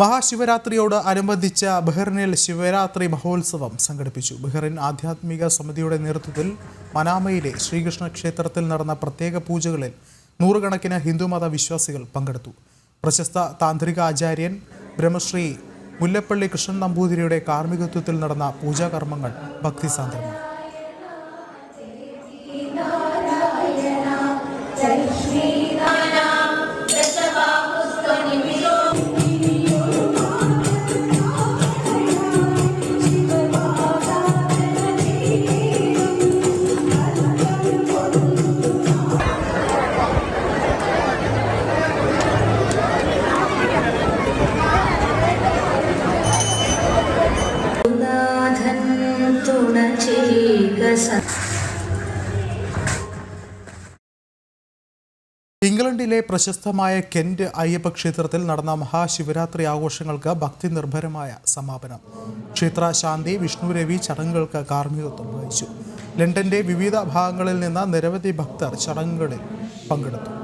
മഹാശിവരാത്രിയോട് അനുബന്ധിച്ച ബഹ്റിനിൽ ശിവരാത്രി മഹോത്സവം സംഘടിപ്പിച്ചു. ബഹ്റിൻ ആധ്യാത്മിക സമിതിയുടെ നേതൃത്വത്തിൽ മനാമയിലെ ശ്രീകൃഷ്ണ ക്ഷേത്രത്തിൽ നടന്ന പ്രത്യേക പൂജകളിൽ നൂറുകണക്കിന് ഹിന്ദുമത വിശ്വാസികൾ പങ്കെടുത്തു. പ്രശസ്ത താന്ത്രിക ആചാര്യൻ ബ്രഹ്മശ്രീ മുല്ലപ്പള്ളി കൃഷ്ണൻ നമ്പൂതിരിയുടെ കാർമ്മികത്വത്തിൽ നടന്ന പൂജാകർമ്മങ്ങൾ ഭക്തിസാന്ദ്രമായി. ഇംഗ്ലണ്ടിലെ പ്രശസ്തമായ കെന്റ് അയ്യപ്പ ക്ഷേത്രത്തിൽ നടന്ന മഹാശിവരാത്രി ആഘോഷങ്ങൾക്ക് ഭക്തി നിർഭരമായ സമാപനം. ക്ഷേത്ര ശാന്തി വിഷ്ണുരവി ചടങ്ങുകൾക്ക് കാർമ്മികത്വം വഹിച്ചു. ലണ്ടന്റെ വിവിധ ഭാഗങ്ങളിൽ നിന്ന് നിരവധി ഭക്തർ ചടങ്ങുകളിൽ പങ്കെടുത്തു.